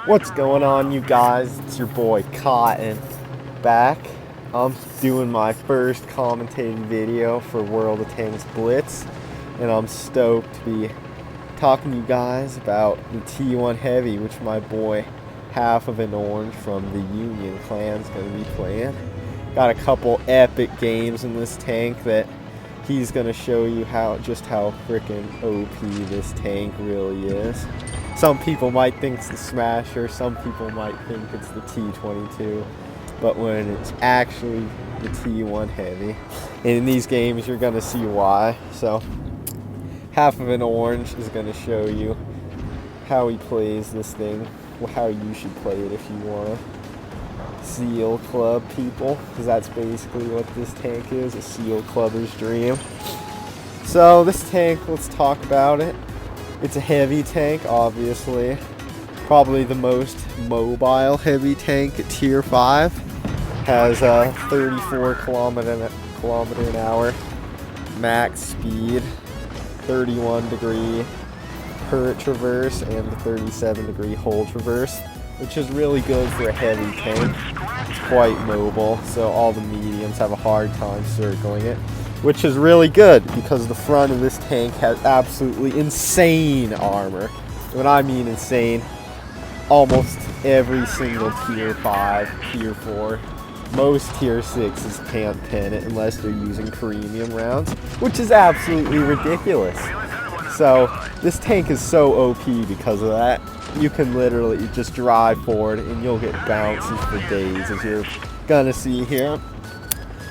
What's going on, you guys? It's your boy Cotton back. I'm doing my first commentating video for World of Tanks Blitz, and I'm stoked to be talking to you guys about the T1 Heavy, which my boy Half of an Orange from the Union clan is going to be playing. Got a couple epic games in this tank that he's going to show you just how freaking OP this tank really is. Some people might think it's the Smasher, some people might think it's the T22, but when it's actually the T1 Heavy. And in these games you're going to see why. So Half of an Orange is going to show you how he plays this thing, how you should play it if you want to seal club people, because that's basically what this tank is, a seal clubber's dream. So this tank, let's talk about it. It's a heavy tank, obviously. Probably the most mobile heavy tank at tier 5. Has a 34 kilometer an hour max speed, 31 degree turret traverse, and the 37 degree hull traverse, which is really good for a heavy tank. It's quite mobile, so all the mediums have a hard time circling it, which is really good because the front of this tank has absolutely insane armor. When I mean insane, almost every single tier 5, tier 4, most tier 6s can't pin it unless they're using premium rounds, which is absolutely ridiculous. So this tank is so OP because of that. You can literally just drive forward and you'll get bounces for days, as you're gonna see here.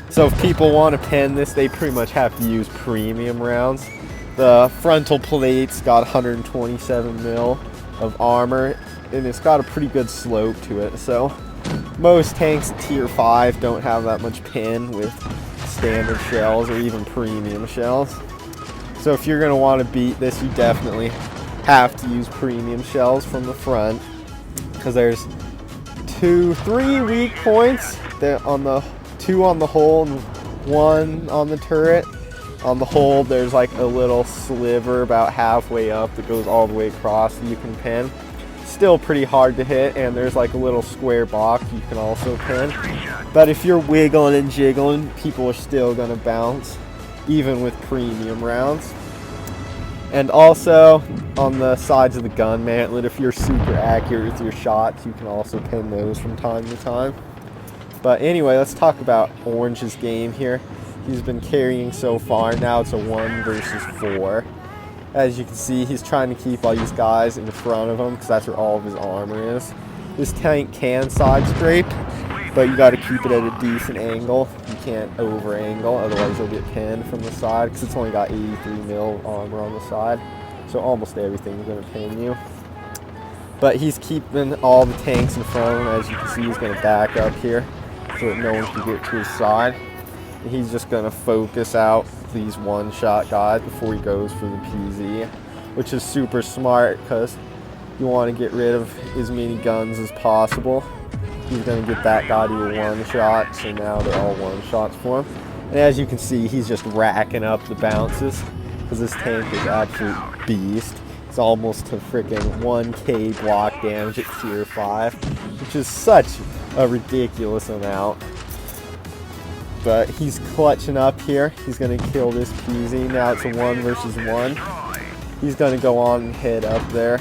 So if people want to pin this, they pretty much have to use premium rounds. The frontal plate's got 127 mil of armor, and it's got a pretty good slope to it. So most tanks at tier 5 don't have that much pin with standard shells or even premium shells. So if you're going to want to beat this, you definitely have to use premium shells from the front, because there's 3 weak points. On the 2 on the hull and 1 on the turret. On the hull, there's like a little sliver about halfway up that goes all the way across that you can pin. Still pretty hard to hit, and there's like a little square box you can also pin. But if you're wiggling and jiggling, people are still going to bounce, even with premium rounds. And also on the sides of the gun mantlet, if you're super accurate with your shots, you can also pin those from time to time. But anyway, let's talk about Orange's game here. He's been carrying so far. Now it's a 1 versus 4. As you can see, he's trying to keep all these guys in front of him because that's where all of his armor is. This tank can side scrape, but you got to keep it at a decent angle. You can't over angle, otherwise you'll get pinned from the side, because it's only got 83 mil armor on the side. So almost everything's going to pin you. But he's keeping all the tanks in front of him. As you can see, he's going to back up here so that no one can get to his side. And he's just going to focus out these one-shot guys before he goes for the PZ, which is super smart because you want to get rid of as many guns as possible. He's going to get that guy to a one-shot, so now they're all one-shots for him. And as you can see, he's just racking up the bounces because this tank is absolute beast. It's almost to freaking 1k block damage at tier 5, which is such a ridiculous amount. But he's clutching up here. He's going to kill this PZ. Now it's a 1 versus 1. He's going to go on and head up there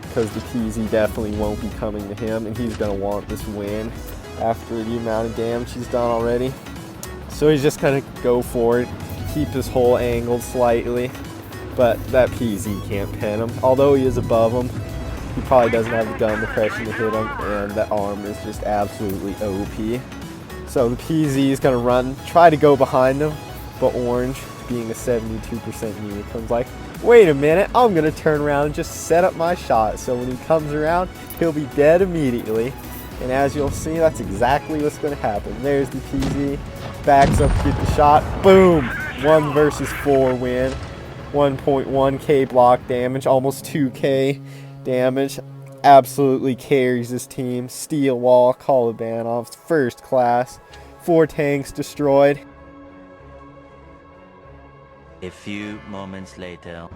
because the PZ definitely won't be coming to him, and he's going to want this win after the amount of damage he's done already. So he's just going to go for it, keep his hull angled slightly, but that PZ can't pin him. Although he is above him, he probably doesn't have the gun depression to hit him, and that armor is just absolutely OP. So the PZ is going to run, try to go behind him, but Orange, being a 72% unit, comes like, wait a minute, I'm going to turn around and just set up my shot. So when he comes around, he'll be dead immediately. And as you'll see, that's exactly what's going to happen. There's the PZ, backs up to get the shot, boom! 1 versus 4 win. 1.1k block damage, almost 2k damage. Absolutely carries this team. Steel wall, Kolobanov's first class. 4 tanks destroyed. A few moments later.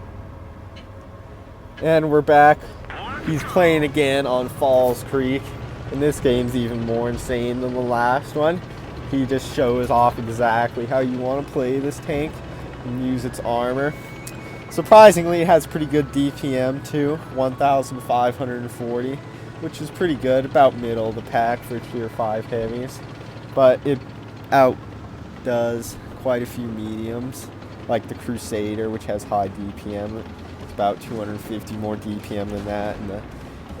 And we're back He's playing again on Falls Creek, and this game's even more insane than the last one. He just shows off exactly how you want to play this tank and use its armor. Surprisingly, it has pretty good DPM too, 1,540, which is pretty good, about middle of the pack for tier 5 heavies. But it outdoes quite a few mediums, like the Crusader, which has high DPM. It's about 250 more DPM than that, and the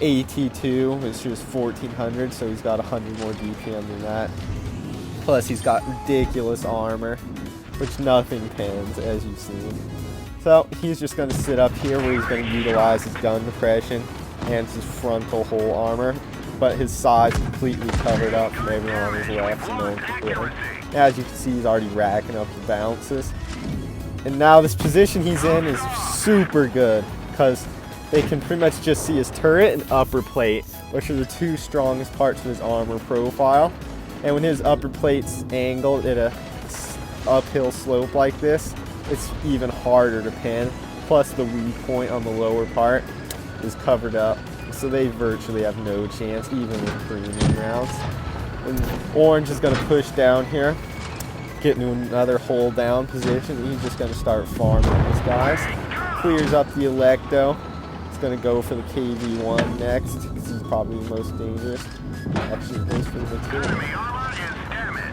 AT2 is just 1,400, so he's got 100 more DPM than that. Plus, he's got ridiculous armor, which nothing pins, as you've seen. So he's just going to sit up here where he's going to utilize his gun depression and his frontal hull armor, but his side's completely covered up from everyone on his left, so no one can hit him. As you can see, he's already racking up the bounces. And now this position he's in is super good, because they can pretty much just see his turret and upper plate, which are the two strongest parts of his armor profile. And when his upper plate's angled at a uphill slope like this, it's even harder to pin. Plus the weak point on the lower part is covered up, so they virtually have no chance, even with premium rounds. And Orange is going to push down here, get into another hold down position. He's just going to start farming these guys. Clears up the Electo. He's going to go for the KV1 next, because he's probably the most dangerous. Actually, he goes for the material.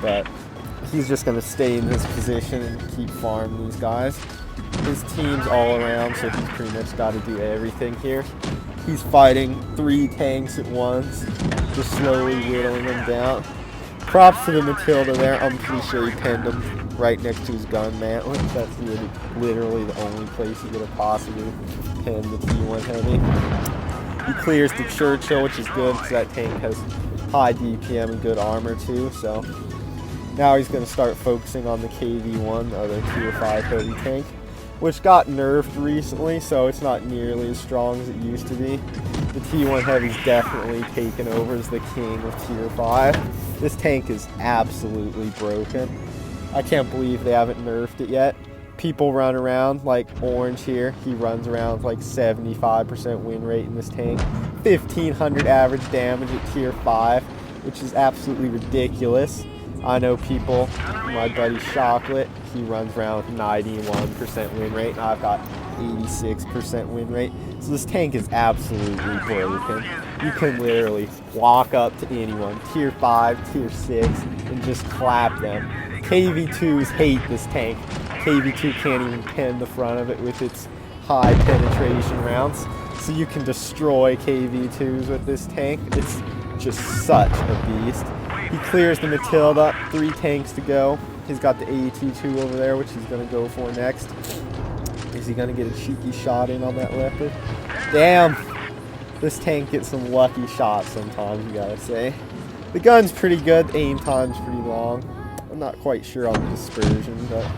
But he's just going to stay in this position and keep farming these guys. His team's all around, so he's pretty much got to do everything here. He's fighting 3 tanks at once, just slowly whittling them down. Props to the Matilda there. I'm pretty sure he pinned him right next to his gun mantlet. That's literally the only place he could have possibly pinned the T1 heavy. He clears the Churchill, which is good because that tank has high DPM and good armor too. So now he's going to start focusing on the KV1, the other tier 5 heavy tank, which got nerfed recently, so it's not nearly as strong as it used to be. The T1 Heavy's definitely taken over as the king of tier 5. This tank is absolutely broken. I can't believe they haven't nerfed it yet. People run around like Orange here. He runs around with like 75% win rate in this tank. 1,500 average damage at tier 5, which is absolutely ridiculous. I know people, my buddy Chocolate, he runs around with 91% win rate, and I've got 86% win rate. So this tank is absolutely broken. You can literally walk up to anyone, tier 5, tier 6, and just clap them. KV2s hate this tank. KV2 can't even pin the front of it with its high penetration rounds. So you can destroy KV2s with this tank. It's just such a beast. He clears the Matilda, 3 tanks to go. He's got the AT2 over there, which he's going to go for next. Is he going to get a cheeky shot in on that Leopard? Damn! This tank gets some lucky shots sometimes, you gotta say. The gun's pretty good, the aim time's pretty long. I'm not quite sure on the dispersion, but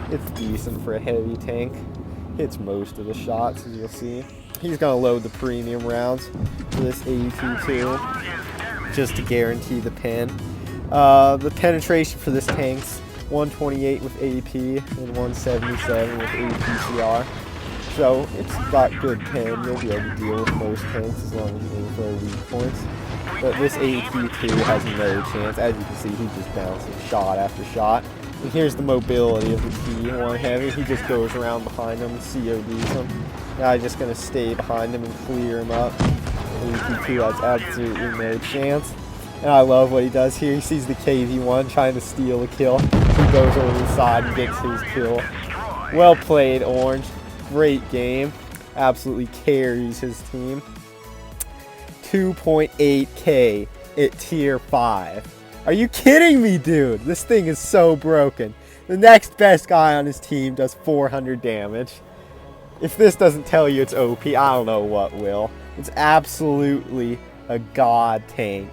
it's decent for a heavy tank. Hits most of the shots, as you'll see. He's going to load the premium rounds for this AT2, just to guarantee the pin. The penetration for this tank's 128 with AP and 177 with APCR. So it's got good pin. You'll be able to deal with most tanks as long as you aim for weak points. But this AT2 has no chance. As you can see, he's just bouncing shot after shot. And here's the mobility of the T1 Heavy. He just goes around behind him and CODs him. Now I'm just going to stay behind him and clear him up. AT2 has absolutely no chance. And I love what he does here. He sees the KV1 trying to steal a kill. He goes over the side and gets his kill. Well played, Orange. Great game. Absolutely carries his team. 2.8k at tier 5. Are you kidding me, dude? This thing is so broken. The next best guy on his team does 400 damage. If this doesn't tell you it's OP, I don't know what will. It's absolutely a god tank.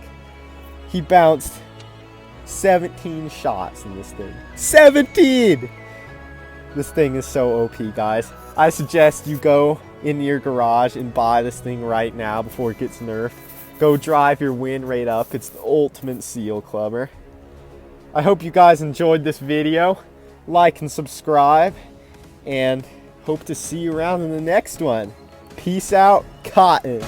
He bounced 17 shots in this thing. 17! This thing is so OP, guys. I suggest you go into your garage and buy this thing right now before it gets nerfed. Go drive your win rate up. It's the ultimate seal clubber. I hope you guys enjoyed this video. Like and subscribe. And hope to see you around in the next one. Peace out, Cotton.